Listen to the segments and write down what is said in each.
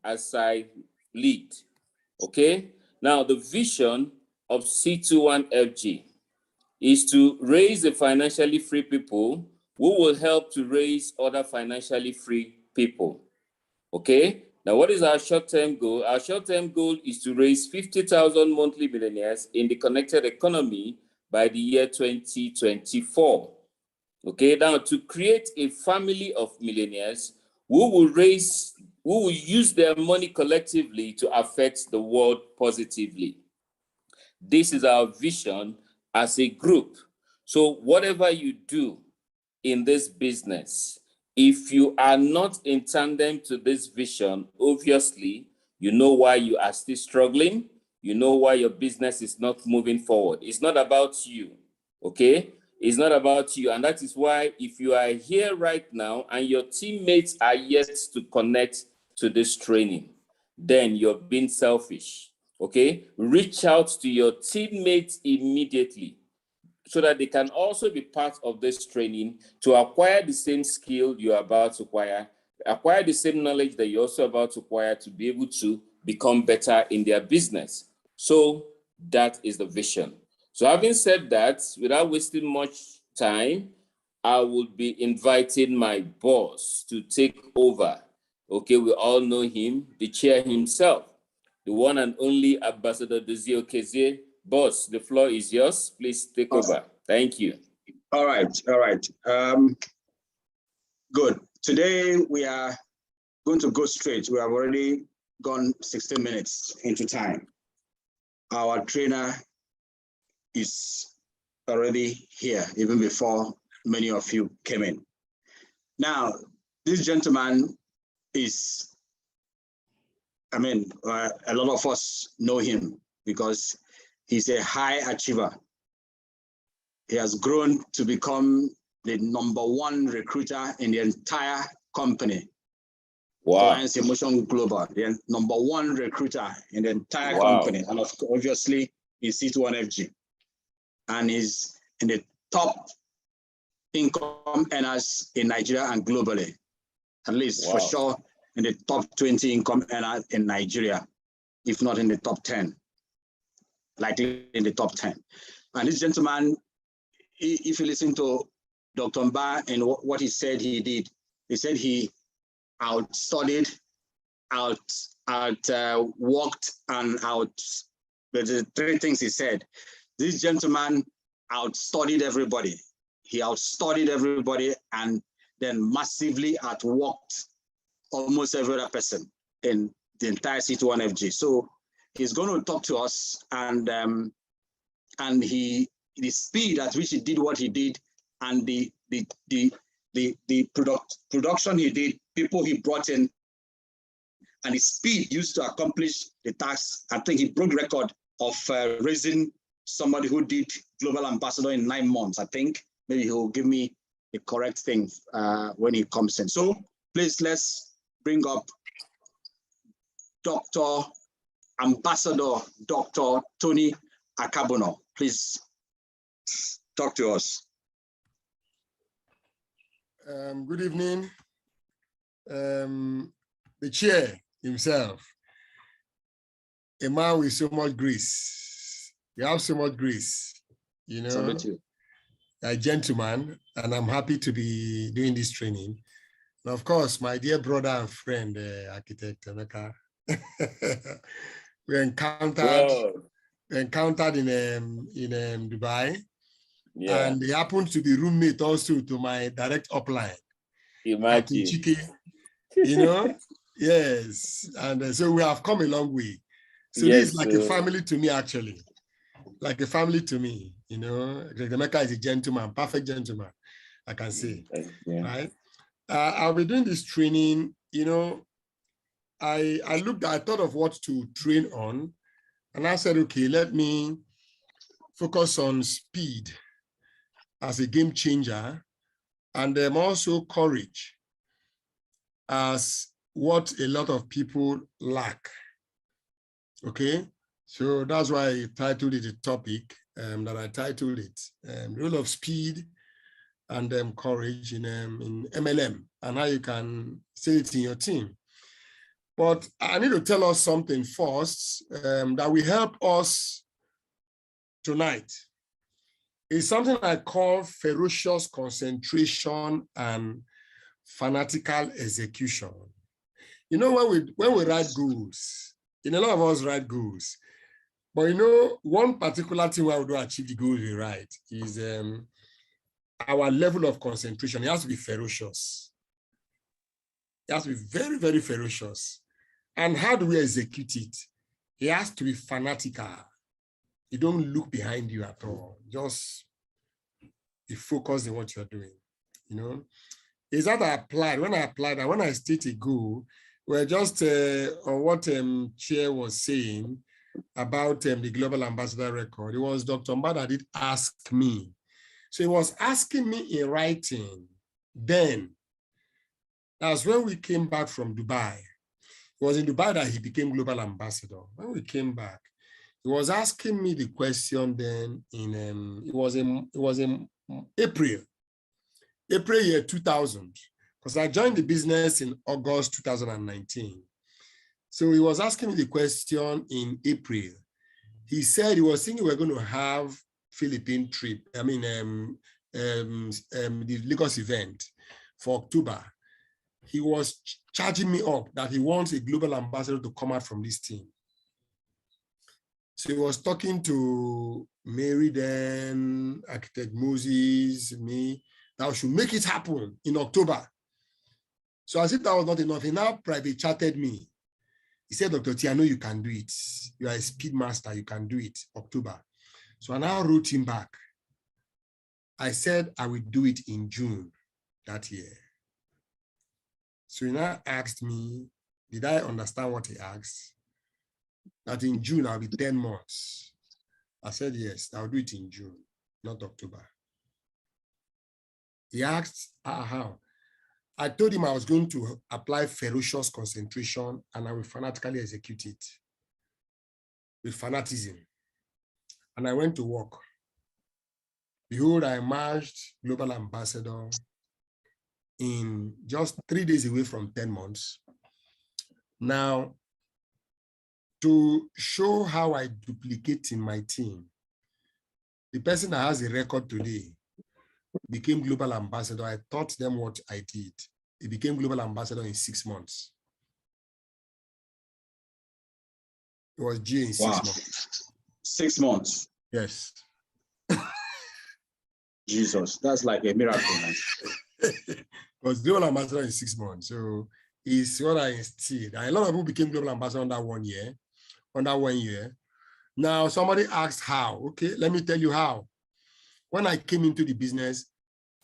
as I lead. Okay? Now, the vision of C21FG is to raise the financially free people who will help to raise other financially free people. Okay? Now, what is our short-term goal? Our short-term goal is to raise 50,000 monthly millionaires in the connected economy by the year 2024. Okay, now to create a family of millionaires who will use their money collectively to affect the world positively. This is our vision as a group. So whatever you do in this business, if you are not in tandem to this vision, obviously, you know why you are still struggling. You know why your business is not moving forward. It's not about you, okay? It's not about you. And that is why if you are here right now and your teammates are yet to connect to this training, then you're being selfish, okay? Reach out to your teammates immediately so that they can also be part of this training to acquire the same skill you're about to acquire the same knowledge that you're also about to acquire to be able to become better in their business. So that is the vision. So having said that, without wasting much time, I will be inviting my boss to take over. Okay, we all know him, the chair himself, the one and only Ambassador Dozie Okezie. Boss, the floor is yours. Please take over. Thank you. All right. Good. Today we are going to go straight. We have already gone 16 minutes into time. Our trainer is already here, even before many of you came in. Now, this gentleman is, a lot of us know him because he's a high achiever. He has grown to become the #1 recruiter in the entire company. Wow. Clients Emotion Global, the #1 recruiter in the entire company. And obviously, he's C21FG. And he's in the top income earners in Nigeria and globally. At least for sure in the top 20 income earners in Nigeria, if not in the top 10. Likely in the top 10. And this gentleman, if you listen to Dr. Mba and what he said he did, he said he outstudied, worked, and but the three things he said. This gentleman outstudied everybody. He outstudied everybody and then massively outworked almost every other person in the entire C21FG. So he's going to talk to us, and the speed at which he did what he did, and the production he did, people he brought in, and the speed used to accomplish the task. I think he broke record of raising somebody who did global ambassador in 9 months. I think maybe he'll give me the correct thing when he comes in. So please, let's bring up Dr. Ambassador Dr. Tony Akabuno. Please talk to us. Good evening. The chair himself, a man with so much grace. You have so much grace, you know, a gentleman, and I'm happy to be doing this training. And of course, my dear brother and friend, architect Emeka. we encountered in Dubai, and they happened to be roommate also to my direct upline. Imagine. You know, yes, and so we have come a long way. So this is like a family to me, actually, like a family to me. You know, Emeka is a gentleman, perfect gentleman, I can say, right? I'll be doing this training. You know, I thought of what to train on, and I said, okay, let me focus on speed as a game changer, and also courage as what a lot of people lack. Okay, so that's why I titled it a topic that I titled it, role of speed and courage in MLM, and how you can say it in your team. But I need to tell us something first that will help us tonight. It's something I call ferocious concentration and fanatical execution. You know, when we write goals, a lot of us write goals, but one particular thing where we don't achieve the goals we write is our level of concentration. It has to be ferocious. It has to be very, very ferocious. And how do we execute it? It has to be fanatical. You don't look behind you at all. Just be focused on what you're doing. Is that I applied? When I applied, and when I state a goal, we're just on what Chair was saying about the Global Ambassador record. It was Dr. Mbada did ask me. So he was asking me in writing then. That's when we came back from Dubai. It was in Dubai that he became Global Ambassador. When we came back, he was asking me the question then it was in April year 2000, because I joined the business in August 2019. So he was asking me the question in April. He said he was thinking we're going to have Philippine trip, the Lagos event for October. He was charging me up that he wants a global ambassador to come out from this team. So he was talking to Mary then, Architect Moses, me, that we should make it happen in October. So as if that was not enough, he now private chatted me. He said, Dr. T, I know you can do it. You are a speed master, you can do it, October. So I now wrote him back. I said I will do it in June that year. So he now asked me, did I understand what he asked? That in June, I'll be 10 months. I said, yes, I'll do it in June, not October. He asked, how? I told him I was going to apply ferocious concentration and I will fanatically execute it with fanatism. And I went to work. Behold, I emerged global ambassador in just 3 days away from 10 months. Now, to show how I duplicate in my team, the person that has a record today became global ambassador. I taught them what I did. He became global ambassador in 6 months. It was G in 6 months. 6 months? Yes. Jesus, that's like a miracle. It was global ambassador in 6 months. So it's what I instilled. And a lot of people became global ambassador under 1 year. Now, somebody asked how. Okay, let me tell you how. When I came into the business,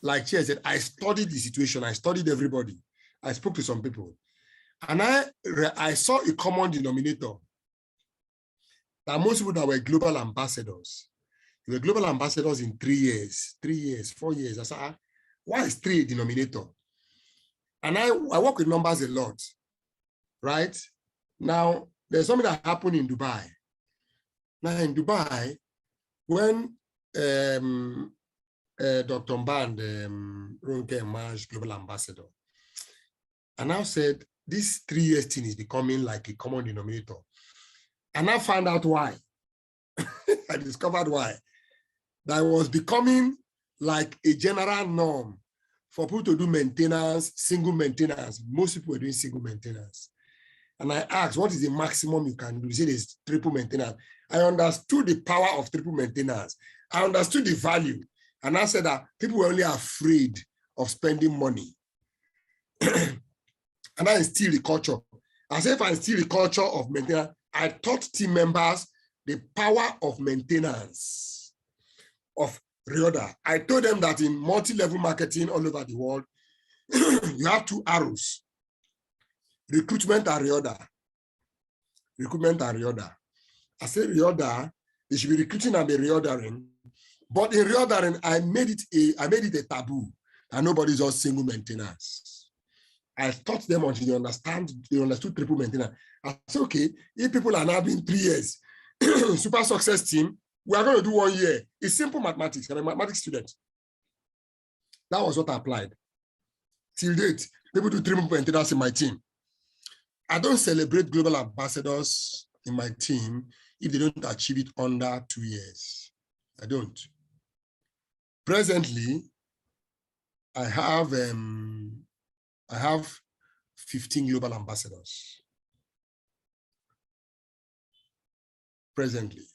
like Chair said, I studied the situation. I studied everybody. I spoke to some people. And I saw a common denominator that most people that were global ambassadors, they were global ambassadors in 3 years, 4 years. I said, why is 3 a denominator? And I work with numbers a lot, right? Now, there's something that happened in Dubai. Now, in Dubai, when Dr. Mband, Ronke emerged global ambassador, and I said, this 3 years thing is becoming like a common denominator. And I found out why. I discovered why. That was becoming like a general norm for people to do maintenance, single maintenance. Most people were doing single maintenance. And I asked, what is the maximum you can do? He said it's triple maintenance. I understood the power of triple maintenance. I understood the value. And I said that people were only afraid of spending money. And I instilled the culture. As if I instilled the culture of maintenance, I taught team members the power of maintenance, of reorder. I told them that in multi-level marketing all over the world, you have 2 arrows: recruitment and reorder. Recruitment and reorder. I said reorder, they should be recruiting and be reordering. But in reordering, I made it a taboo and nobody's on single maintenance. I taught them until they understood triple maintenance. I said, okay, if people are now doing 3 years, super success team, we are going to do 1 year. It's simple mathematics. I'm a mathematics student. That was what I applied. Till date, people do triple maintenance in my team. I don't celebrate global ambassadors in my team if they don't achieve it under 2 years. I don't. Presently, I have 15 global ambassadors. Presently,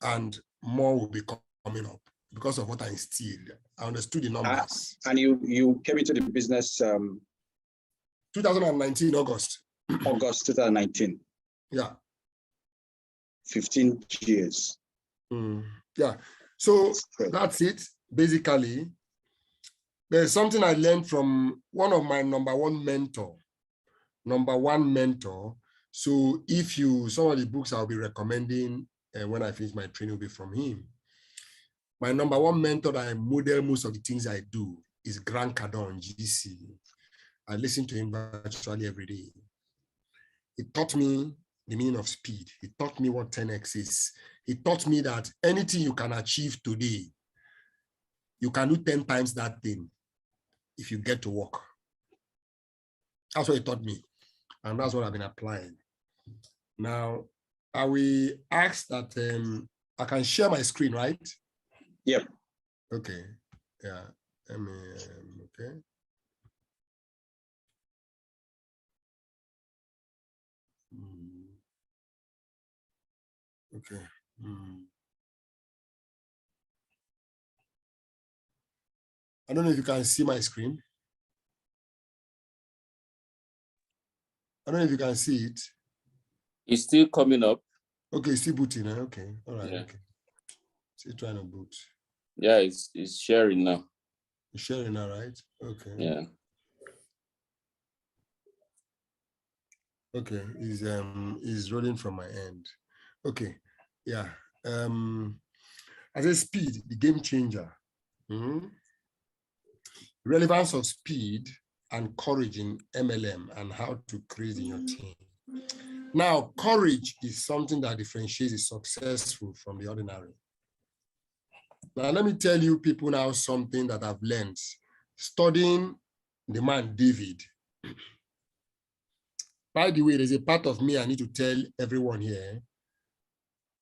and more will be coming up because of what I instilled. I understood the numbers. And you came into the business 2019 August. August 2019. Yeah. 15 years. Yeah. So that's it. Basically, there's something I learned from one of my number one mentor. So if some of the books I'll be recommending when I finish my training will be from him. My number one mentor that I model most of the things I do is Grant Cardone, GC. I listen to him virtually every day. He taught me the meaning of speed. He taught me what 10x is. He taught me that anything you can achieve today, you can do 10 times that thing if you get to work. That's what he taught me. And that's what I've been applying. Now, I will ask that I can share my screen, right? Yep. Okay. Yeah. Okay. Okay. I don't know if you can see my screen. I don't know if you can see it. It's still coming up. Okay, still booting. Okay. All right. Yeah. Okay. Still trying to boot. Yeah, it's sharing now. It's sharing now, right? Okay. Yeah. Okay. Is rolling from my end. Okay. Yeah. As a speed, the game changer. Relevance of speed and courage in MLM and how to create in your team. Now, courage is something that differentiates the successful from the ordinary. Now, let me tell you people now something that I've learned studying the man David. By the way, there's a part of me I need to tell everyone here.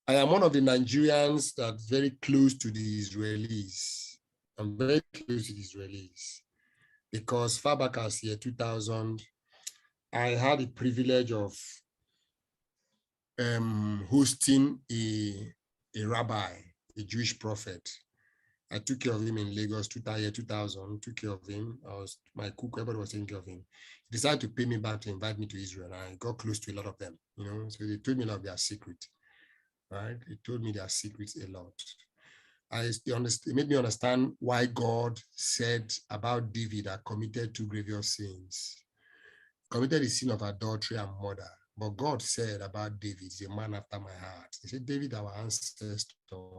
I am one of the Nigerians that's very close to the Israelis. I'm very close to the Israelis because far back as year 2000, I had the privilege of hosting a rabbi, a Jewish prophet. I took care of him in Lagos, year 2000, took care of him. I was my cook, everybody was taking care of him. He decided to pay me back to invite me to Israel. And I got close to a lot of them, so they told me a lot of their secret, right? They told me their secrets a lot. It made me understand why God said about David that committed 2 grievous sins. Committed the sin of adultery and murder. But God said about David, he's a man after my heart. He said, David, our ancestor,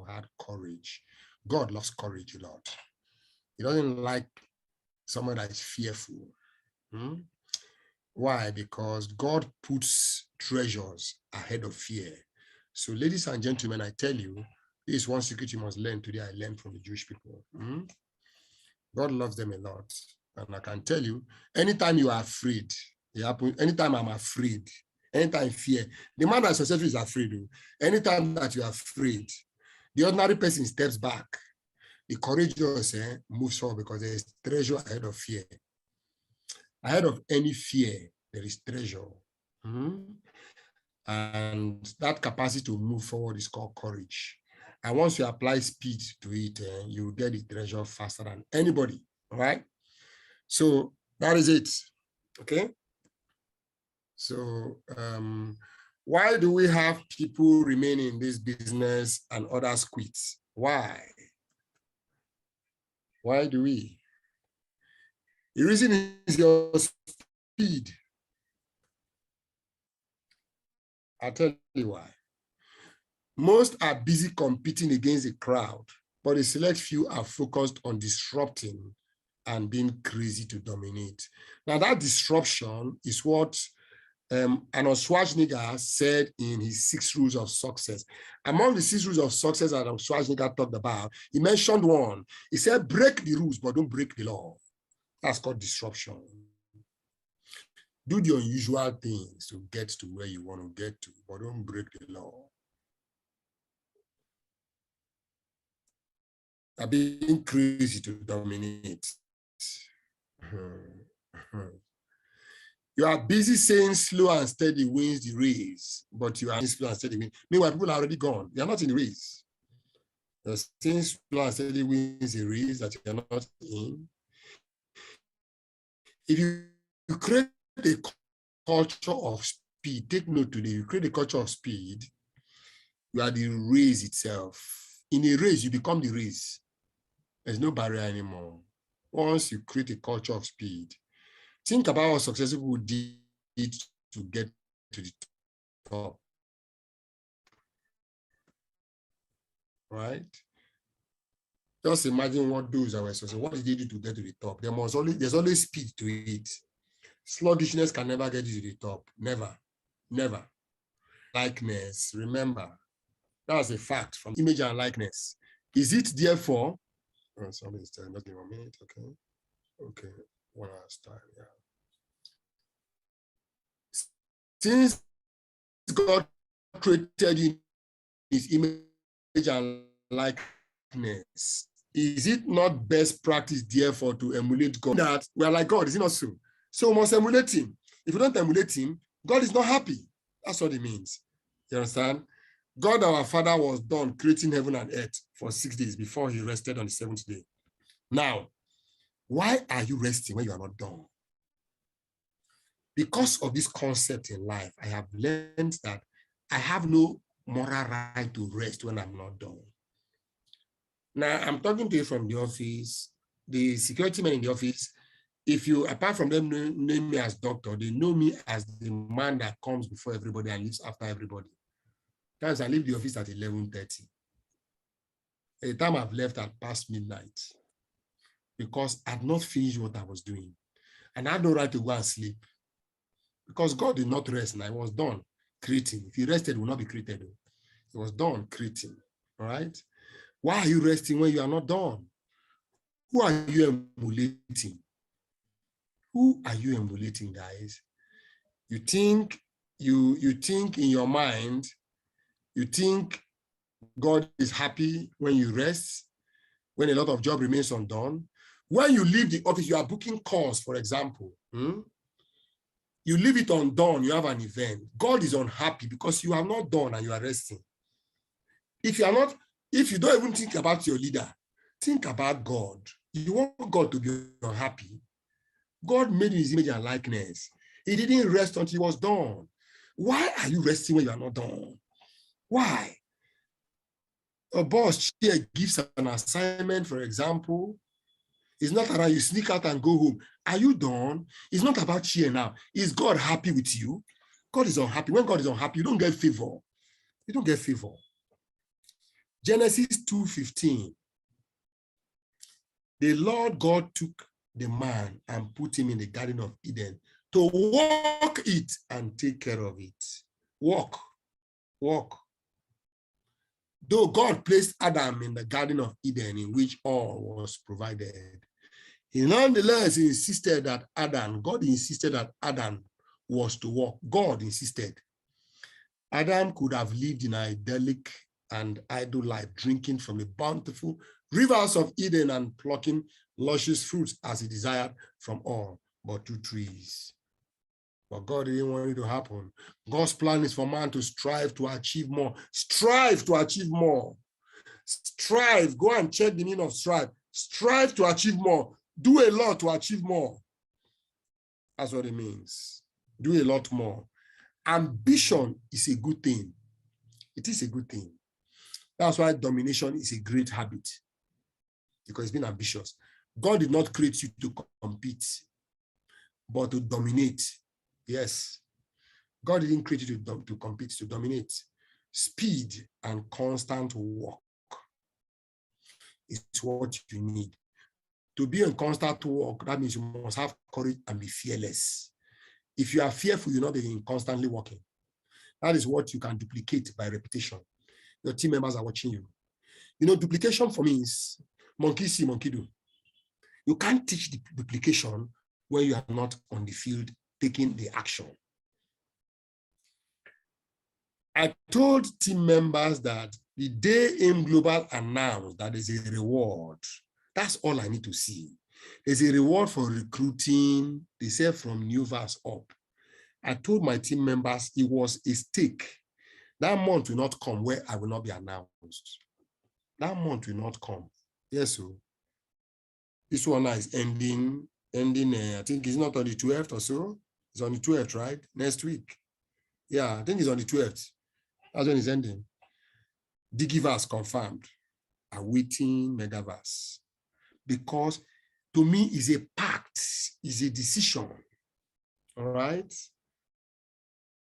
had courage. God loves courage a lot. He doesn't like someone that is fearful. Why? Because God puts treasures ahead of fear. So, ladies and gentlemen, I tell you, this is one secret you must learn today. I learned from the Jewish people. God loves them a lot. And I can tell you, anytime you are afraid, anytime I'm afraid, anytime fear, the man that's successful is afraid. Anytime that you're afraid, the ordinary person steps back. The courageous moves forward because there is treasure ahead of fear. Ahead of any fear, there is treasure. And that capacity to move forward is called courage. And once you apply speed to it, you get the treasure faster than anybody, all right? So that is it, okay? So why do we have people remain in this business and others quit? Why? Why do we? The reason is your speed. I'll tell you why. Most are busy competing against a crowd, but a select few are focused on disrupting and being crazy to dominate. Now that disruption is what Arnold Schwarzenegger said in his 6 rules of success. Among the 6 rules of success that Arnold Schwarzenegger talked about, he mentioned one. He said, break the rules, but don't break the law. That's called disruption. Do the unusual things to get to where you want to get to, but don't break the law. Are being crazy to dominate. You are busy saying slow and steady wins the race, but you are slow and steady wins. Meanwhile, people are already gone. They are not in the race. You're saying slow and steady wins the race that you are not in. If you create a culture of speed, take note today, you create a culture of speed, you are the race itself. In a race, you become the race. There's no barrier anymore. Once you create a culture of speed, think about what successful people did to get to the top. Right? Just imagine what those that were successful, what did they do to get to the top? There's always speed to it. Sluggishness can never get you to the top. Never. Never. Likeness, remember, that's a fact from image and likeness. Is it therefore? Oh, somebody's telling me, just give me 1 minute, okay? Okay, 1 hour's time, yeah. Since God created you in his image and likeness, is it not best practice, therefore, to emulate God? That we are like God, is it not so? So we must emulate him. If you don't emulate him, God is not happy. That's what it means. You understand? God, our Father, was done creating heaven and earth for 6 days before he rested on the 7th day. Now, why are you resting when you are not done? Because of this concept in life, I have learned that I have no moral right to rest when I'm not done. Now, I'm talking to you from the office, the security men in the office. If you, apart from them knowing me as doctor, they know me as the man that comes before everybody and leaves after everybody. Sometimes I leave the office at 11:30. At the time I've left at past midnight because I had not finished what I was doing. And I had no right to go and sleep because God did not rest and I was done creating. If he rested, it would not be created. It was done creating, all right? Why are you resting when you are not done? Who are you emulating? Who are you emulating, guys? You think in your mind, you think God is happy when you rest, when a lot of job remains undone. When you leave the office, you are booking calls, for example. You leave it undone, you have an event. God is unhappy because you are not done and you are resting. If you don't even think about your leader, think about God. You want God to be unhappy. God made in his image and likeness. He didn't rest until he was done. Why are you resting when you are not done? Why? A boss gives an assignment, for example. It's not around you sneak out and go home. Are you done? It's not about cheer now. Is God happy with you? God is unhappy. When God is unhappy, you don't get favor. You don't get favor. Genesis 2:15. The Lord God took the man and put him in the Garden of Eden to walk it and take care of it. Walk. Though God placed Adam in the Garden of Eden in which all was provided, he nonetheless insisted that God insisted that Adam was to walk. God insisted. Adam could have lived in an idyllic and idle life, drinking from the bountiful rivers of Eden and plucking luscious fruits as he desired from all but 2 trees. But God didn't want it to happen. God's plan is for man to strive to achieve more. Strive to achieve more. Strive. Go and check the meaning of strive. Strive to achieve more. Do a lot to achieve more. That's what it means. Do a lot more. Ambition is a good thing. It is a good thing. That's why domination is a great habit, because it's being ambitious. God did not create you to compete, but to dominate. Yes. God didn't create you to compete, to dominate. Speed and constant work is what you need. To be in constant work, that means you must have courage and be fearless. If you are fearful, you're not constantly working. That is what you can duplicate by repetition. Your team members are watching you. You know, duplication for me is monkey see, monkey do. You can't teach the duplication when you are not on the field taking the action. I told team members that the day AIM Global announced that there's a reward, that's all I need to see. There's a reward for recruiting, they said from new verse up. I told my team members it was a stake. That month will not come where I will not be announced. That month will not come. Yes, so this one is ending, I think it's not on the 12th or so. It's on the 12th, right? Next week. Yeah, I think it's on the 12th. That's when it's ending. Digiverse confirmed. Awaiting Megaverse. Because to me, it's a pact, it's a decision. All right?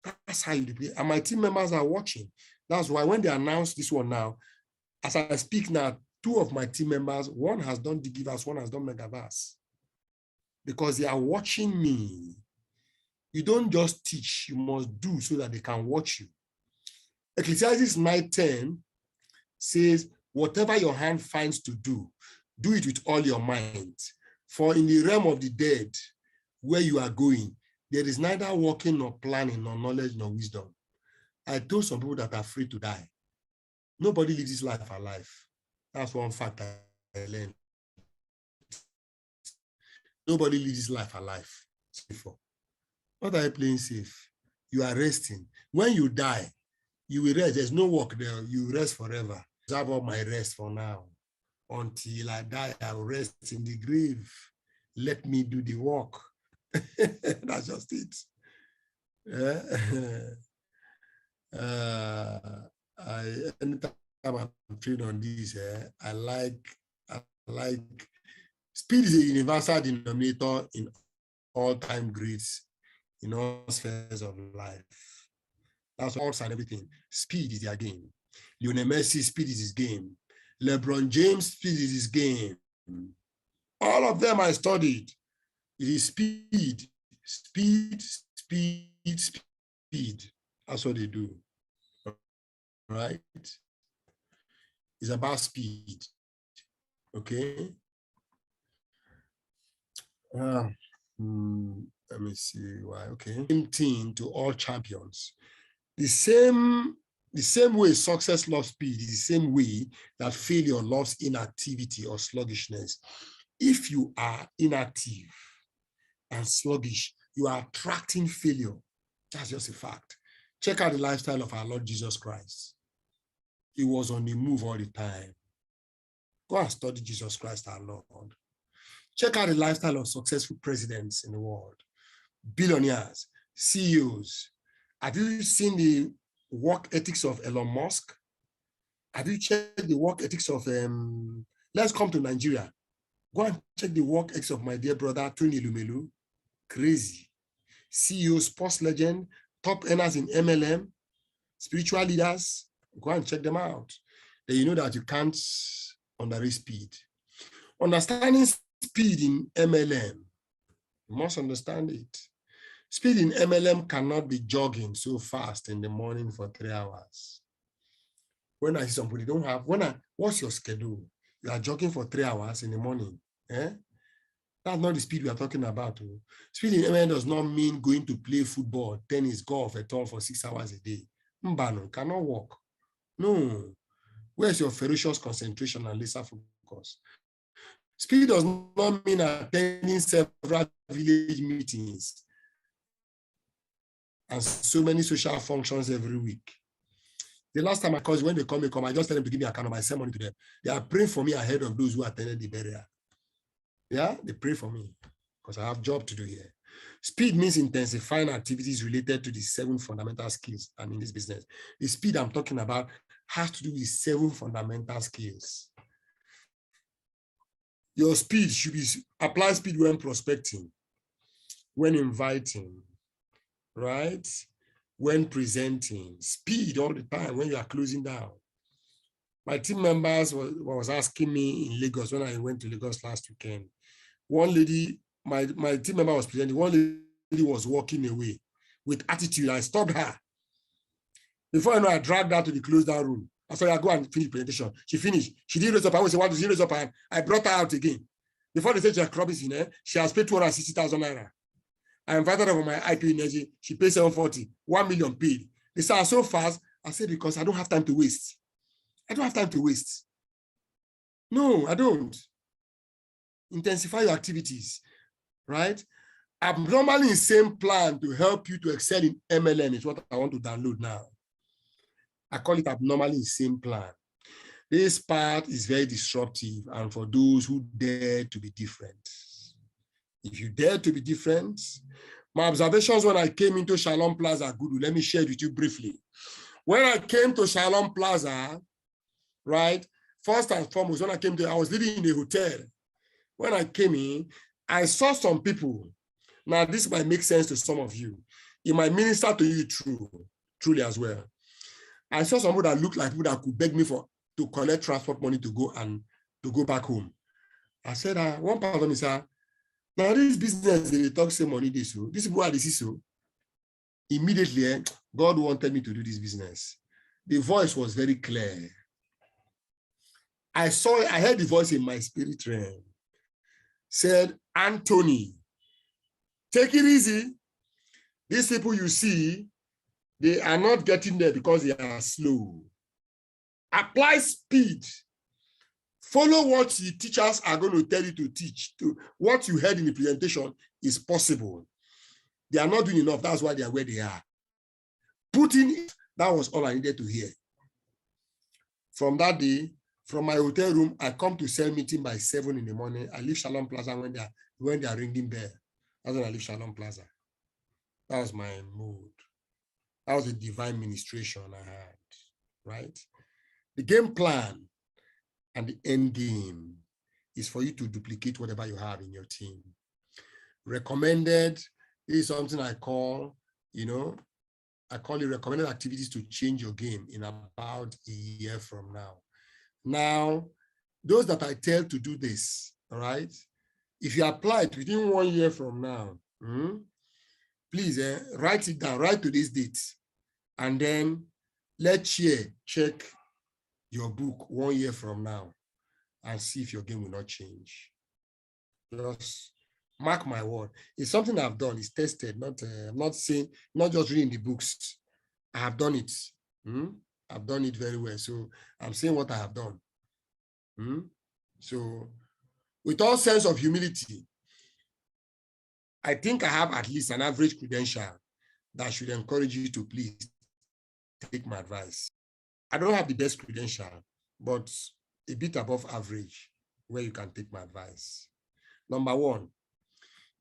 That's how you do it. And my team members are watching. That's why when they announce this one now, as I speak now, 2 of my team members, one has done Digiverse, one has done Megaverse. Because they are watching me. You don't just teach, you must do so that they can watch you. Ecclesiastes 9:10 says, whatever your hand finds to do it with all your mind. For in the realm of the dead, where you are going, there is neither walking nor planning nor knowledge nor wisdom. I told some people that are free to die. Nobody lives this life alive. That's one fact I learned. Nobody lives this life alive. What are you playing safe? You are resting. When you die, you will rest. There's no work there. You rest forever. I have all my rest for now. Until I die, I will rest in the grave. Let me do the work. That's just it. Anytime I'm trained on this, I like speed is a universal denominator in all time grades, in all spheres of life. That's all and everything. Speed is their game. Lionel Messi, speed is his game. LeBron James, speed is his game. All of them I studied. It is speed, speed, speed, speed. That's what they do. Right? It's about speed. Okay? Let me see why. Okay. Same thing to all champions. The same way success loves speed is the same way that failure loves inactivity or sluggishness. If you are inactive and sluggish, you are attracting failure. That's just a fact. Check out the lifestyle of our Lord Jesus Christ. He was on the move all the time. Go and study Jesus Christ, our Lord. Check out the lifestyle of successful presidents in the world, billionaires, CEOs. Have you seen the work ethics of Elon Musk? Have you checked the work ethics of, let's come to Nigeria. Go and check the work ethics of my dear brother, Tony Lumelu. Crazy. CEO, sports legend, top earners in MLM, spiritual leaders. Go and check them out. Then you know that you can't underrate speed. Understanding speed in MLM, you must understand it. Speed in MLM cannot be jogging so fast in the morning for 3 hours. When I see somebody don't have, what's your schedule? You are jogging for 3 hours in the morning. That's not the speed we are talking about. Speed in MLM does not mean going to play football, tennis, golf at all for 6 hours a day. Mbano, cannot work. No. Where's your ferocious concentration and laser focus? Speed does not mean attending several village meetings and so many social functions every week. The last time I called, when they come, I just tell them to give me a account of my money to them. They are praying for me ahead of those who attended the burial. Yeah, they pray for me because I have a job to do here. Speed means intensifying activities related to the 7 fundamental skills. And in this business, the speed I'm talking about has to do with 7 fundamental skills. Your speed should be apply speed when prospecting, when inviting, right? When presenting, speed all the time when you are closing down. My team members was asking me in Lagos when I went to Lagos last weekend. One lady, my team member was presenting, one lady was walking away with attitude. I stopped her. Before I know, I dragged her to the closed down room. I said, I go and finish the presentation. She finished. She didn't raise up. I was what she raise up, I brought her out again. Before they said she had crop in, she has paid 260,000 naira. I invited her for my IP energy. She paid 740, 1 million paid. They said, so fast. I said, because I don't have time to waste. I don't have time to waste. No, I don't. Intensify your activities, right? Abnormally insane plan to help you to excel in MLM is what I want to download now. I call it abnormally insane plan. This part is very disruptive and for those who dare to be different. If you dare to be different, my observations when I came into Shalom Plaza, good, let me share it with you briefly. When I came to Shalom Plaza, right, first and foremost, when I came to, I was living in a hotel. When I came in, I saw some people. Now, this might make sense to some of you. It might minister to you truly as well. I saw some people that looked like people that could beg me to collect transport money to go back home. I said, one part of me said, now this business, they talk some money, this people are this so. Immediately, God wanted me to do this business. The voice was very clear. I heard the voice in my spirit realm. Said, Anthony, take it easy. These people you see, they are not getting there because they are slow. Apply speed. Follow what the teachers are going to tell you to teach. What you heard in the presentation is possible. They are not doing enough. That's why they are where they are. Put in, that was all I needed to hear. From that day, from my hotel room, I come to cell meeting by 7 in the morning. I leave Shalom Plaza when they are ringing bell. That's when I leave Shalom Plaza. That was my mood. That was a divine ministration I had, right? The game plan and the end game is for you to duplicate whatever you have in your team. Recommended is something I call, I call it recommended activities to change your game in about a year from now. Now, those that I tell to do this, all right, if you apply it within 1 year from now, please write it down, write today's date, and then let's check your book 1 year from now and see if your game will not change. Just mark my word. It's something I've done. It's tested. I'm not saying, not just reading the books. I have done it. I've done it very well. So I'm saying what I have done. So with all sense of humility, I think I have at least an average credential that should encourage you to please take my advice. I don't have the best credential, but a bit above average where you can take my advice. Number one,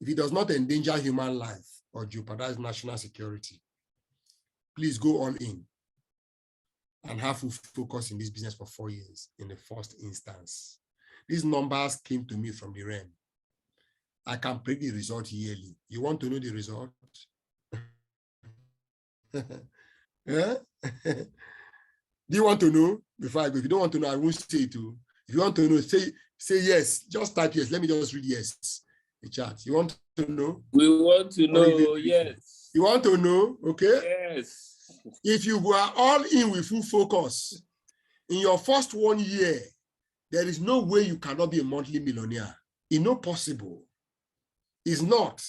if it does not endanger human life or jeopardize national security, please go all in and have full focus in this business for 4 years in the first instance. These numbers came to me from the realm. I can predict the result yearly. You want to know the result? Yeah? Do you want to know? Before I go, if you don't want to know, I won't say it too. If you want to know, say yes. Just type yes. Let me just read yes. The chat. You want to know? We want to know, yes. You want to know? Okay. Yes. If you are all in with full focus, in your first 1 year, there is no way you cannot be a monthly millionaire. It's not possible. It's not.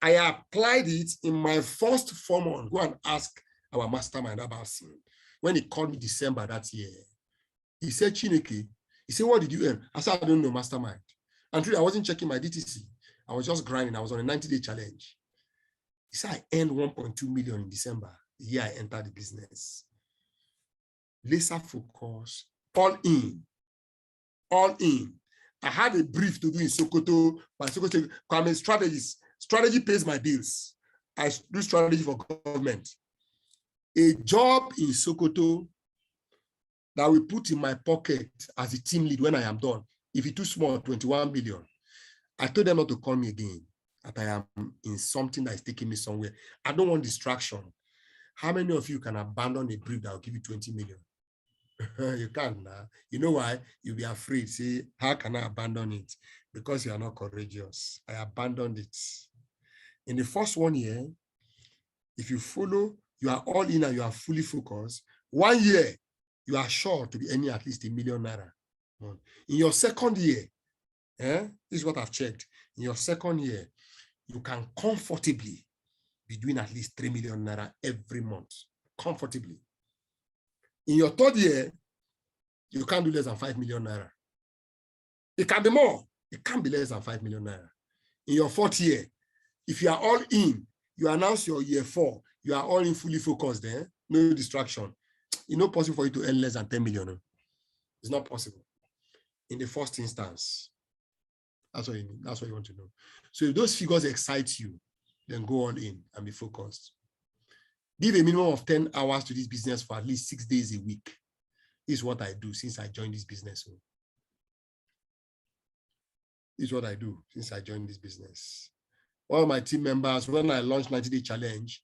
I applied it in my first 4 months. Go and ask our mastermind about it. When he called me December that year, he said, Chineke, he said, what did you earn? I said, I don't know, mastermind. And truly, I wasn't checking my DTC. I was just grinding. I was on a 90-day challenge. He said, I earned 1.2 million in December, the year I entered the business. Laser focus, all in. All in. I had a brief to do in Sokoto. My Sokoto, I'm a strategist. Strategy pays my bills. I do strategy for government. A job in Sokoto that we put in my pocket as a team lead when I am done. If it's too small, 21 million. I told them not to call me again, that I am in something that is taking me somewhere. I don't want distraction. How many of you can abandon a brief that will give you 20 million? You can't now. You know why? You'll be afraid. Say, how can I abandon it? Because you are not courageous. I abandoned it. In the first 1 year, if you follow, you are all in and you are fully focused. 1 year, you are sure to be earning at least ₦1 million. In your second year, this is what I've checked. In your second year, you can comfortably be doing at least 3 million naira every month, comfortably. In your third year, you can't do less than 5 million naira. It can be more. It can't be less than 5 million naira. In your fourth year, if you are all in, you announce your year 4, you are all in fully focused there, no distraction. It's not possible for you to earn less than 10 million. It's not possible. In the first instance, that's what you want to know. So if those figures excite you, then go all in and be focused. Give a minimum of 10 hours to this business for at least 6 days a week. This is what I do since I joined this business. This is what I do since I joined this business. All my team members, when I launch 90-day challenge,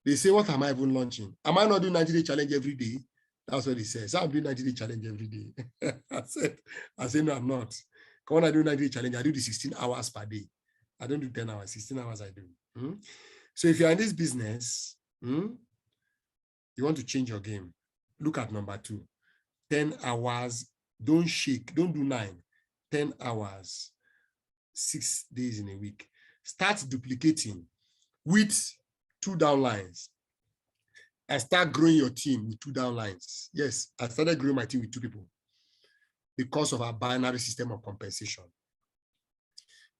they say, what am I even launching? Am I not doing 90-day challenge every day? That's what they say. So I'm doing 90-day challenge every day. I said, no, I'm not. When I do 90-day challenge, I do the 16 hours per day. I don't do 10 hours, 16 hours I do. So if you're in this business, you want to change your game, look at number 2. 10 hours, don't shake, don't do 9. 10 hours, 6 days in a week. Start duplicating with 2 downlines. And start growing your team with 2 downlines. Yes, I started growing my team with 2 people because of our binary system of compensation.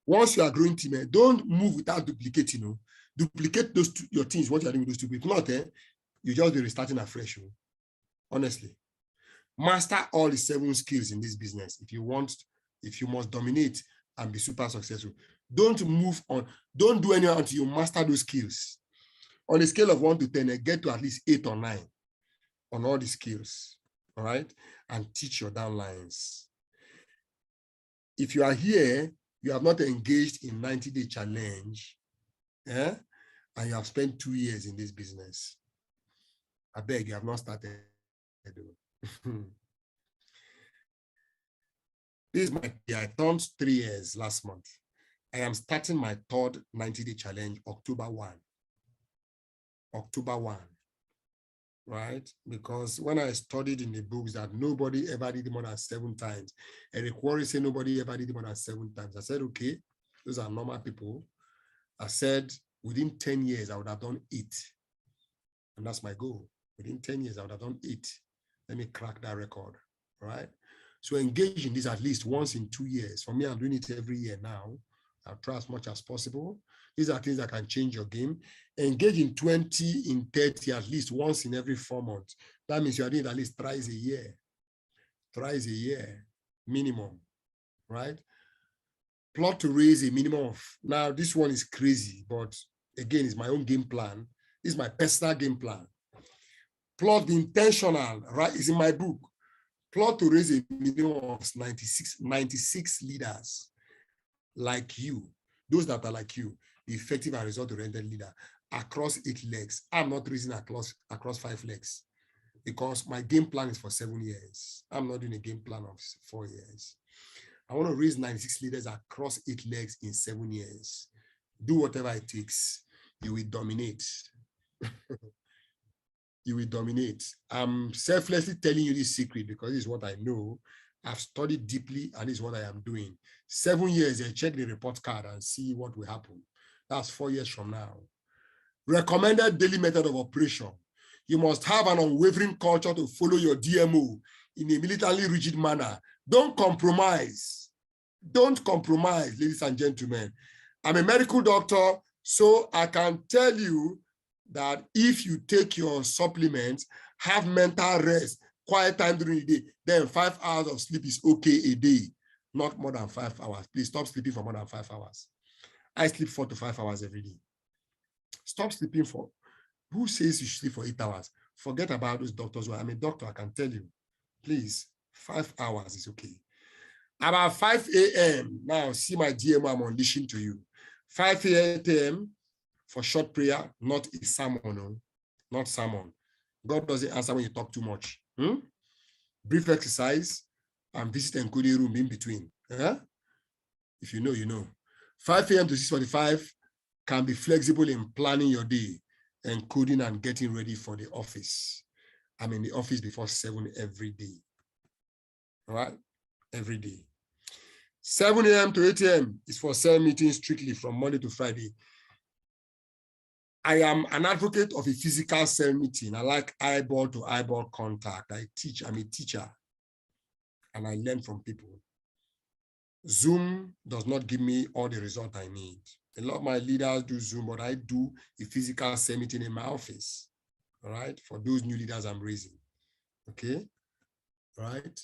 Once you are growing team, don't move without duplicating. Duplicate those your teams, what you are doing with those 2 people. If not, you just be restarting afresh. Honestly. Master all the 7 skills in this business. If you must dominate and be super successful. Don't move on. Don't do anything until you master those skills. On a scale of 1 to 10, get to at least 8 or 9 on all the skills. All right? And teach your downlines. If you are here, you have not engaged in 90-day challenge, and you have spent 2 years in this business, I beg you have not started. This is I turned 3 years last month. I am starting my 3rd 90-day challenge, October 1. October 1, right? Because when I studied in the books that nobody ever did more than 7 times, Eric Worre said nobody ever did more than 7 times. I said, okay, those are normal people. I said, within 10 years, I would have done 8. And that's my goal. Within 10 years, I would have done 8. Let me crack that record, right? So engage in this at least once in 2 years. For me, I'm doing it every year now. I'll try as much as possible. These are things that can change your game. Engage in 20, in 30, at least once in every 4 months. That means you are doing it at least thrice a year. Thrice a year, minimum, right? Plot to raise a minimum of, now this one is crazy, but again, it's my own game plan. This is my personal game plan. Plot the intentional, right? It's in my book. Plot to raise a minimum of 96 leaders like you, those that are like you, the effective and result-oriented leader across 8 legs. I'm not raising across 5 legs because my game plan is for 7 years. I'm not doing a game plan of 4 years. I want to raise 96 leaders across 8 legs in 7 years. Do whatever it takes. You will dominate. You will dominate. I'm selflessly telling you this secret because this is what I know. I've studied deeply and this is what I am doing. 7 years, I check the report card and see what will happen. That's 4 years from now. Recommended daily method of operation. You must have an unwavering culture to follow your DMO in a militantly rigid manner. Don't compromise. Don't compromise, ladies and gentlemen. I'm a medical doctor, so I can tell you that if you take your supplements, have mental rest, quiet time during the day, then 5 hours of sleep is okay a day, not more than 5 hours. Please stop sleeping for more than 5 hours. I sleep 4 to 5 hours every day. Stop sleeping for, who says you should sleep for 8 hours? Forget about those doctors. I'm a doctor, I can tell you. Please, 5 hours is okay. About 5 a.m., now see my DMO, I'm unleashing to you. 5 a.m. for short prayer, not a sermon, no? Not sermon. God doesn't answer when you talk too much. Brief exercise and visit and encoding room in between. If you know, you know. 5 a.m. to 6:45 can be flexible in planning your day, encoding and getting ready for the office. I'm in the office before 7 every day. All right? Every day. 7 a.m. to 8 a.m. is for cell meetings strictly from Monday to Friday. I am an advocate of a physical cell meeting. I like eyeball to eyeball contact. I'm a teacher, and I learn from people. Zoom does not give me all the result I need. A lot of my leaders do Zoom, but I do a physical cell meeting in my office, all right, for those new leaders I'm raising, okay, all right.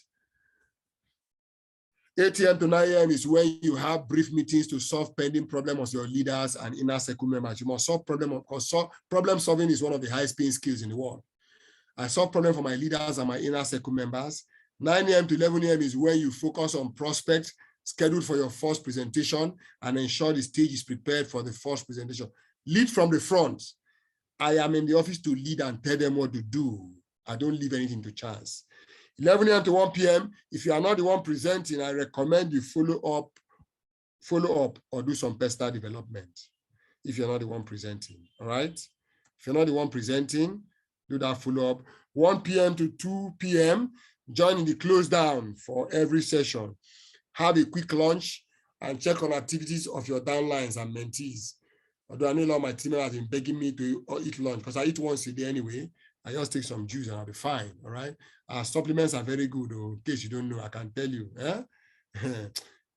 8 a.m. to 9 a.m. is when you have brief meetings to solve pending problems of your leaders and inner circle members. You must solve problems, because problem solving is one of the highest paying skills in the world. I solve problems for my leaders and my inner circle members. 9 a.m. to 11 a.m. is when you focus on prospects, scheduled for your first presentation, and ensure the stage is prepared for the first presentation. Lead from the front. I am in the office to lead and tell them what to do. I don't leave anything to chance. 11 a.m. to 1 p.m. If you are not the one presenting, I recommend you follow up or do some personal development if you're not the one presenting, all right? If you're not the one presenting, do that follow-up. 1 p.m. to 2 p.m., join in the close down for every session. Have a quick lunch and check on activities of your downlines and mentees. Although I know a lot of my team have been begging me to eat lunch, because I eat once a day anyway. I just take some juice and I'll be fine, all right? Our supplements are very good, though, in case you don't know, I can tell you. Eh?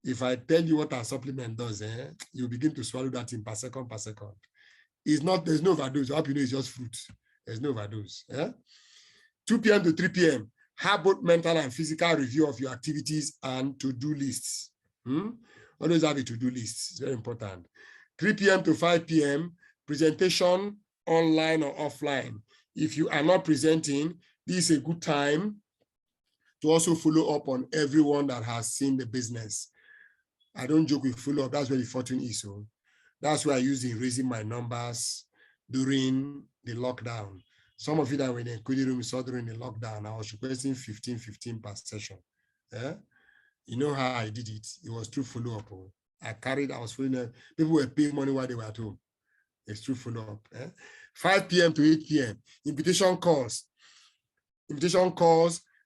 If I tell you what our supplement does, you begin to swallow that in per second. It's not, there's no overdose. I hope you know it's just fruit. There's no overdose. 2 p.m. to 3 p.m., have both mental and physical review of your activities and to-do lists. Always have a to-do list. It's very important. 3 p.m. to 5 p.m., presentation online or offline. If you are not presenting, this is a good time to also follow up on everyone that has seen the business. I don't joke with follow-up. That's where the fortune is. So that's why I use in raising my numbers during the lockdown. Some of you that were in the equity room saw during the lockdown, I was requesting 15 per session. You know how I did it? It was through follow-up. I was following up. People were paying money while they were at home. It's through follow-up. 5 p.m. to 8 p.m. Invitation calls.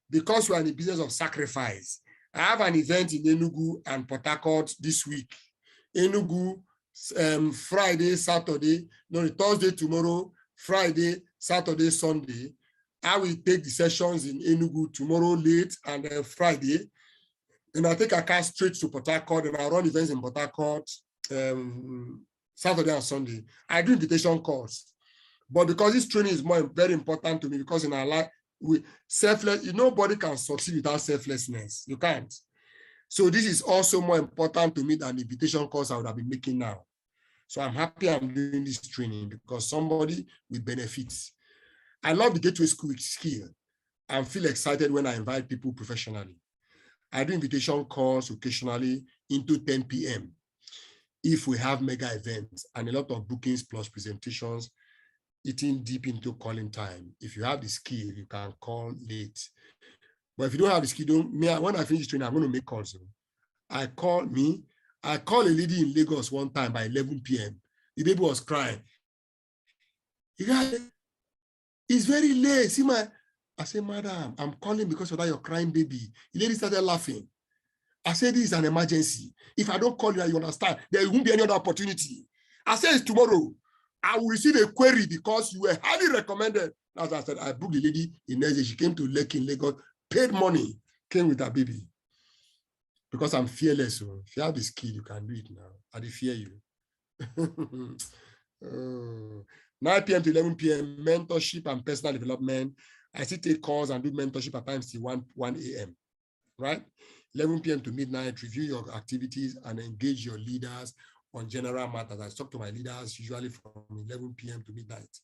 Because we are in the business of sacrifice. I have an event in Enugu and Port Harcourt this week. Enugu, Friday, Saturday, no, Thursday, tomorrow, Friday, Saturday, Sunday. I will take the sessions in Enugu tomorrow late and then Friday. And I take a car straight to Port Harcourt and I run events in Port Harcourt Saturday and Sunday. I do invitation calls. But because this training is very important to me, because in our life, nobody can succeed without selflessness. You can't. So this is also more important to me than the invitation calls I would have been making now. So I'm happy I'm doing this training because somebody will benefit. I love the Gateway School skill and feel excited when I invite people professionally. I do invitation calls occasionally into 10 p.m. if we have mega events and a lot of bookings plus presentations, eating deep into calling time. If you have the skill, you can call late. But if you don't have the skill, when I finish training, I'm going to make calls. I call a lady in Lagos one time by 11 p.m. The baby was crying. It's very late. See I said, madam, I'm calling because of that you're crying baby. The lady started laughing. I said, this is an emergency. If I don't call you, you understand, there won't be any other opportunity. I said, it's tomorrow. I will receive a query because you were highly recommended. As I said, I booked the lady in Nigeria. She came to Lake in Lagos, paid money, came with her baby. Because I'm fearless. So if you have the skill, you can do it now. I fear you. 9 p.m. to 11 p.m., mentorship and personal development. I still take calls and do mentorship at times till 1 a.m. Right? 11 p.m. to midnight, review your activities and engage your leaders on general matters. I talk to my leaders usually from 11 p.m. to midnight.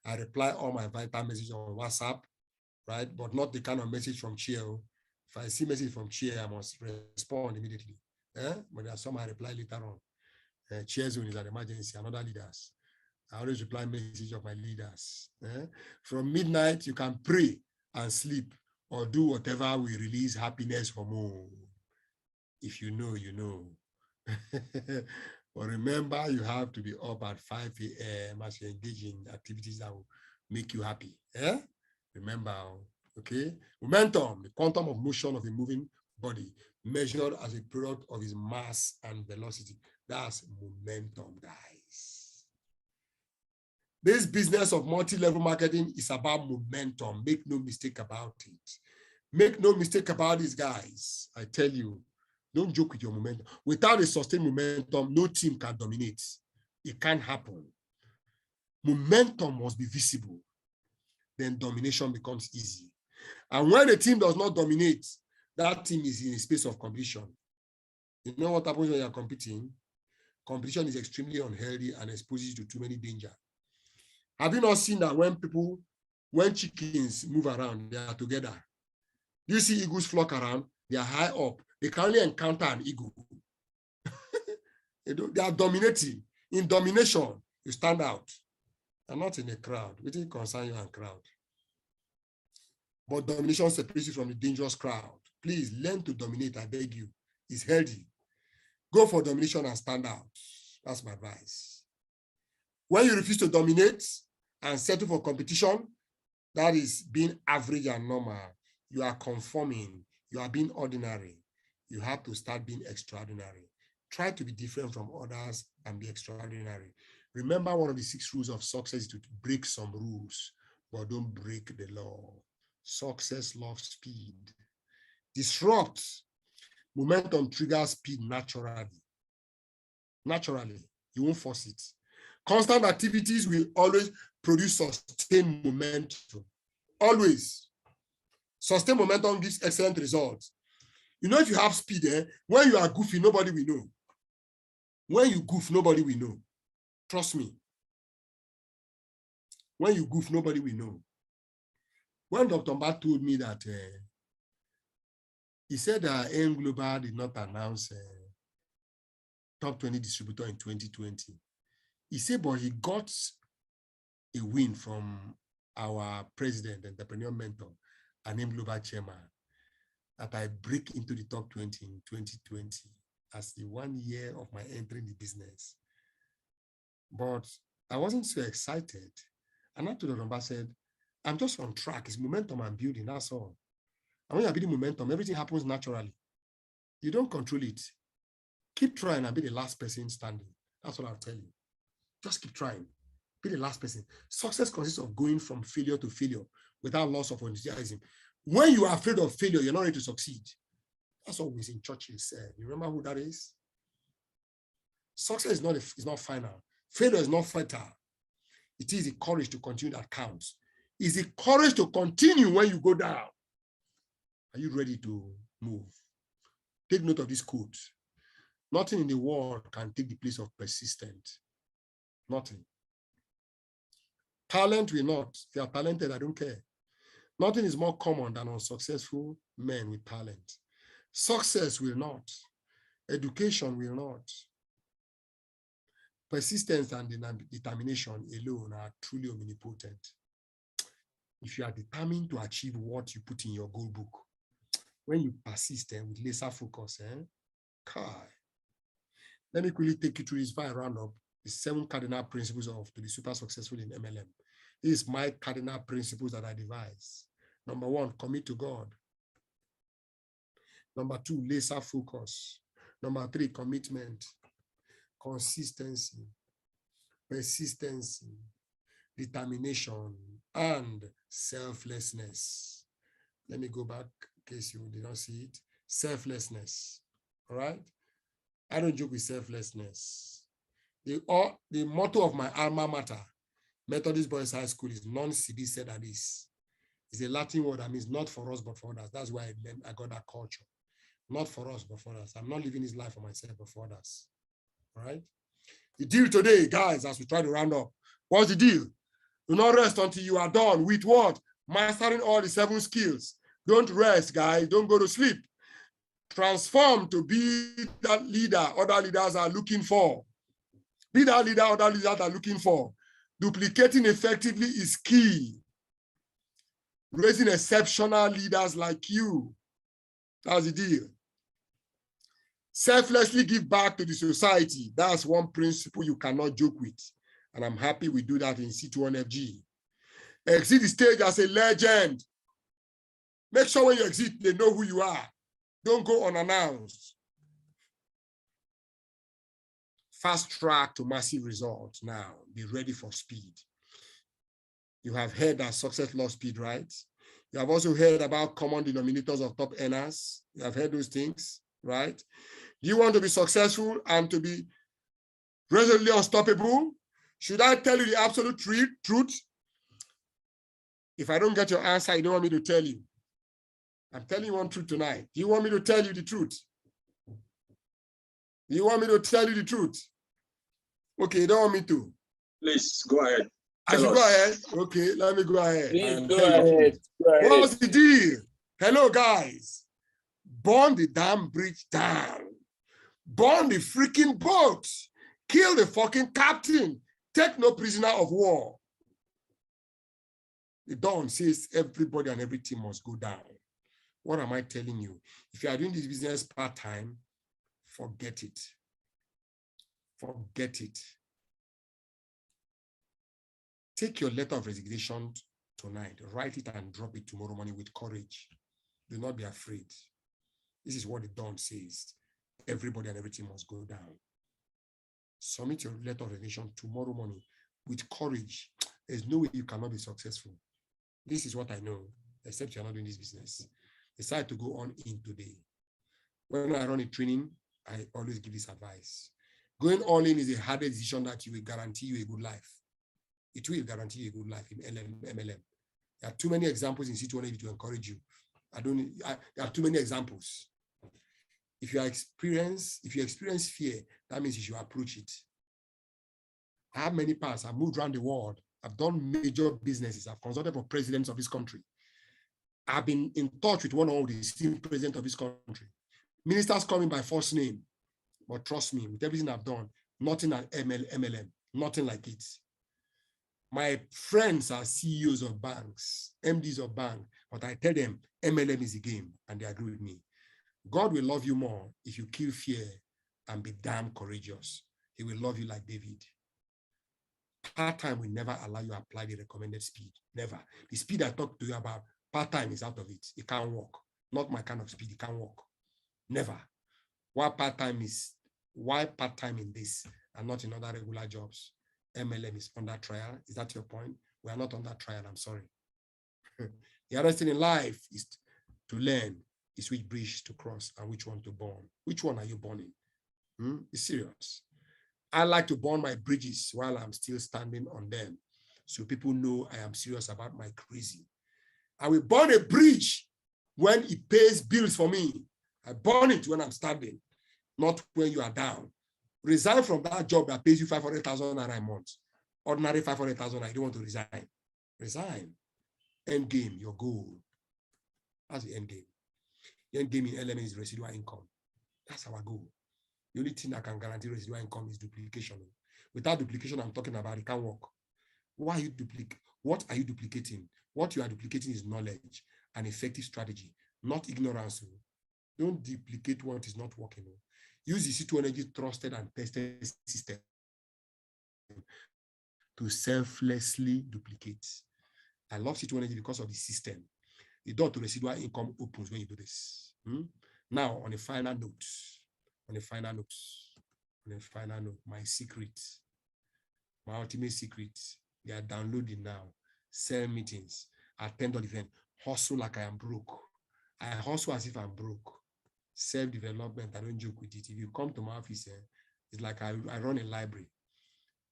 I reply all my vital messages on WhatsApp, right? But not the kind of message from Chair. If I see message from Chair, I must respond immediately. But there are some I reply later on. Chair zone is an emergency, and other leaders. I always reply message of my leaders. From midnight, you can pray and sleep or do whatever will release happiness hormone. If you know, you know. But remember, you have to be up at 5 a.m. as you engage in activities that will make you happy. Remember, okay? Momentum, the quantum of motion of a moving body, measured as a product of its mass and velocity. That's momentum, guys. This business of multi-level marketing is about momentum. Make no mistake about it. Make no mistake about this, guys. I tell you, don't joke with your momentum. Without a sustained momentum, no team can dominate. It can't happen. Momentum must be visible. Then domination becomes easy. And when a team does not dominate, that team is in a space of competition. You know what happens when you're competing? Competition is extremely unhealthy and exposes you to too many danger. Have you not seen that when chickens move around, they are together? You see eagles flock around, they are high up. They can only encounter an eagle. They are dominating. In domination, you stand out. And not in a crowd. We didn't concern you and crowd. But domination separates you from the dangerous crowd. Please learn to dominate, I beg you. It's healthy. Go for domination and stand out. That's my advice. When you refuse to dominate and settle for competition, that is being average and normal. You are conforming. You are being ordinary. You have to start being extraordinary. Try to be different from others and be extraordinary. Remember, one of the 6 rules of success is to break some rules, but don't break the law. Success loves speed. Disrupt. Momentum triggers speed naturally. Naturally, you won't force it. Constant activities will always produce sustained momentum. Always. Sustained momentum gives excellent results. You know, if you have speed, when you are goofy, nobody will know. When you goof, nobody will know. Trust me. When you goof, nobody will know. When Dr. Mba told me that, he said that AM Global did not announce top 20 distributor in 2020. He said, but he got a win from our president, entrepreneur mentor, and AM Global chairman, that I break into the top 20 in 2020 as the 1 year of my entering the business. But I wasn't so excited. And after the number said, I'm just on track. It's momentum I'm building, that's all. And when you're building momentum, everything happens naturally. You don't control it. Keep trying and be the last person standing. That's what I'll tell you. Just keep trying. Be the last person. Success consists of going from failure to failure without loss of enthusiasm. When you are afraid of failure, you're not ready to succeed. That's always in churches said. You remember who that is? Success is not final. Failure is not fatal. It is the courage to continue that counts. It's the courage to continue when you go down. Are you ready to move? Take note of this quote. Nothing in the world can take the place of persistent. Nothing. Talent will not. If you are talented, I don't care. Nothing is more common than unsuccessful men with talent. Success will not. Education will not. Persistence and determination alone are truly omnipotent. If you are determined to achieve what you put in your goal book, when you persist with laser focus, let me quickly take you through this by round up the 7 cardinal principles to be super successful in MLM. These are my cardinal principles that I devise. Number 1, commit to God. Number 2, laser focus. Number 3, commitment, consistency, persistency, determination, and selflessness. Let me go back in case you did not see it. Selflessness. All right? I don't joke with selflessness. The motto of my alma mater, Methodist Boys High School, is non sibi sed alis. It's a Latin word that means not for us, but for others. That's why I got that culture. Not for us, but for others. I'm not living this life for myself, but for others. All right? The deal today, guys, as we try to round up, what's the deal? Do not rest until you are done with what? Mastering all the 7 skills. Don't rest, guys. Don't go to sleep. Transform to be that leader other leaders are looking for. Be that leader other leaders are looking for. Duplicating effectively is key. Raising exceptional leaders like you. That's the deal. Selflessly give back to the society. That's one principle you cannot joke with. And I'm happy we do that in C21FG. Exit the stage as a legend. Make sure when you exit, they know who you are. Don't go unannounced. Fast track to massive results now. Be ready for speed. You have heard that success loves speed, right? You have also heard about common denominators of top earners. You have heard those things, right? Do you want to be successful and to be resolutely unstoppable? Should I tell you the absolute truth? If I don't get your answer, you don't want me to tell you. I'm telling you one truth tonight. Do you want me to tell you the truth? Do you want me to tell you the truth? Okay, you don't want me to. Please go ahead. I should go ahead. Okay, let me go ahead. Please go ahead. What's the deal? Hello, guys. Burn the damn bridge down. Burn the freaking boat. Kill the fucking captain. Take no prisoner of war. The dawn says everybody and everything must go down. What am I telling you? If you are doing this business part-time, forget it. Forget it. Take your letter of resignation tonight, write it and drop it tomorrow morning with courage. Do not be afraid. This is what the dawn says. Everybody and everything must go down. Submit your letter of resignation tomorrow morning with courage. There's no way you cannot be successful. This is what I know, except you're not doing this business. Decide to go on in today. When I run a training, I always give this advice. Going all in is a harder decision that will guarantee you a good life. It will guarantee you a good life in MLM. There are too many examples in C200 to encourage you. There are too many examples. If you experience fear, that means you should approach it. I have many paths. I've moved around the world. I've done major businesses. I've consulted for presidents of this country. I've been in touch with one of the esteemed presidents of this country. Ministers call me by first name. But trust me, with everything I've done, nothing like MLM, nothing like it. My friends are CEOs of banks, MDs of banks, but I tell them MLM is a game, and they agree with me. God will love you more if you kill fear and be damn courageous. He will love you like David. Part-time will never allow you to apply the recommended speed. Never. The speed I talked to you about, part-time is out of it. It can't work. Not my kind of speed. It can't work. Never. Why part-time in this and not in other regular jobs? MLM is under trial. Is that your point? We are not under trial. I'm sorry. The other thing in life is to learn is which bridge to cross and which one to burn. Which one are you burning? It's serious. I like to burn my bridges while I'm still standing on them, so people know I am serious about my crazy. I will burn a bridge when it pays bills for me. I burn it when I'm standing, not when you are down. Resign from that job that pays you 500,000 naira a month. Ordinary 500,000, I don't want to resign. Resign. End game, your goal. That's the end game. The end game in LMA is residual income. That's our goal. The only thing that can guarantee residual income is duplication. Without duplication, I'm talking about it can't work. Why are you duplicating? What are you duplicating? What you are duplicating is knowledge and effective strategy, not ignorance. Don't duplicate what is not working. Use the C2 Energy trusted and tested system to selflessly duplicate. I love C2 Energy because of the system. The door to residual income opens when you do this. Now, on a final note, my secret, my ultimate secret, they are downloading now. Sell meetings, attend on event, hustle like I am broke. I hustle as if I'm broke. Self-development, I don't joke with it. If you come to my office, it's like I run a library.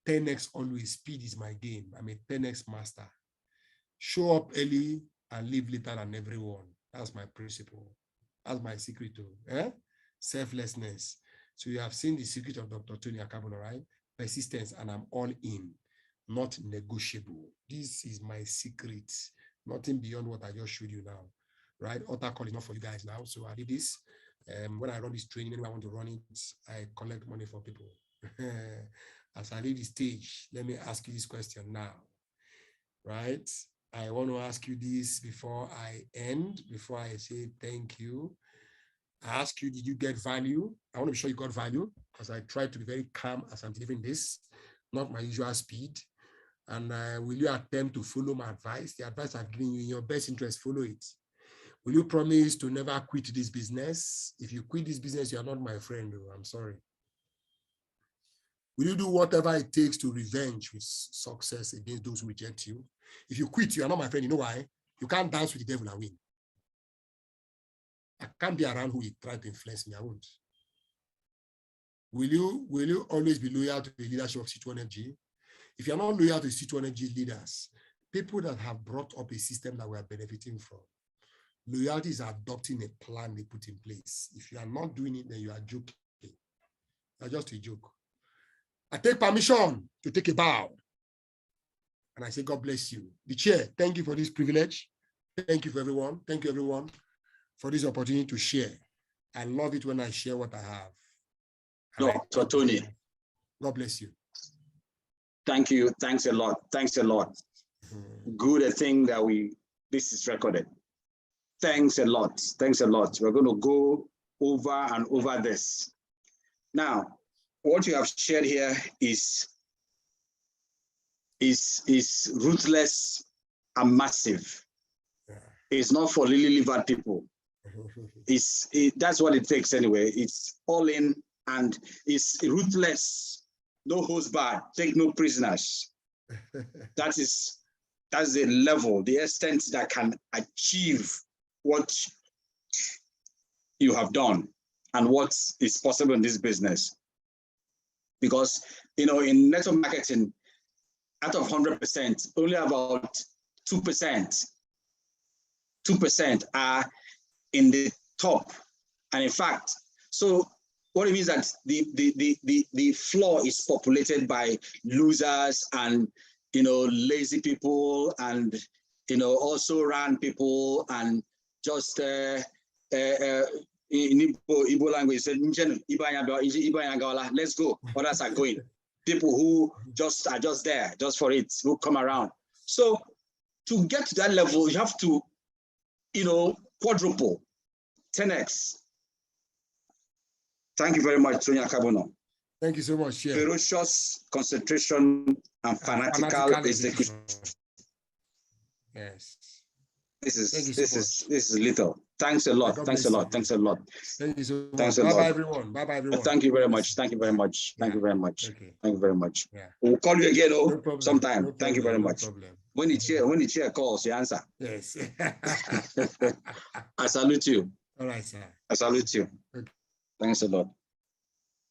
10x always, speed is my game. I'm a 10x master. Show up early and leave later than everyone. That's my principle. That's my secret too. Selflessness. So you have seen the secret of Dr. Tony Akabuno, right? Persistence, and I'm all in, not negotiable. This is my secret. Nothing beyond what I just showed you now, right? Altar call is not for you guys now. So I did this. When I run this training, when I want to run it, I collect money for people. As I leave the stage, let me ask you this question now, right? I want to ask you this before I end, before I say thank you. I ask you, did you get value? I want to be sure you got value because I try to be very calm as I'm delivering this, not my usual speed. And will you attempt to follow my advice? The advice I've given you in your best interest, follow it. Will you promise to never quit this business? If you quit this business, you are not my friend. Oh, I'm sorry. Will you do whatever it takes to revenge with success against those who reject you? If you quit, you are not my friend. You know why? You can't dance with the devil and win. I can't be around who will try to influence me. I won't. Will you always be loyal to the leadership of C2 Energy? If you're not loyal to C2 Energy leaders, people that have brought up a system that we are benefiting from, loyalty is adopting a plan they put in place. If you are not doing it, then you are joking. You are just a joke. I take permission to take a bow. And I say, God bless you. The chair, thank you for this privilege. Thank you for everyone. Thank you, everyone, for this opportunity to share. I love it when I share what I have. Dr. Tony. God bless you. Thank you. Thanks a lot. Thanks a lot. Good thing that this is recorded. Thanks a lot. Thanks a lot. We're going to go over and over this. Now, what you have shared here is ruthless and massive. It's not for lily-livered people. That's what it takes anyway. It's all in and it's ruthless. No holds barred. Take no prisoners. That's the level, the extent that can achieve what you have done and what is possible in this business. Because, in network marketing, out of 100%, only about 2% are in the top. And in fact, so what it means that the floor is populated by losers and, lazy people and, also ran people and just in Igbo language, let's go. Others are going. People who are just there, just for it, who come around. So to get to that level, you have to, quadruple, 10x. Thank you very much, Tony Akabuno. Thank you so much. Yeah. Ferocious concentration and fanatical execution. Yes. This is little. Thanks a lot. Thanks a lot. Thanks a lot. Thank you so much. Thanks a lot. Bye-bye, everyone. Bye-bye, everyone. Thank you very much. Thank you very much. Thank you very much. Okay. Thank you very much. Yeah. We'll call you again, No sometime. No Thank you very much. Problem. When the chair calls, you answer. Yes. I salute you. All right, sir. I salute you. Okay. Thanks a lot.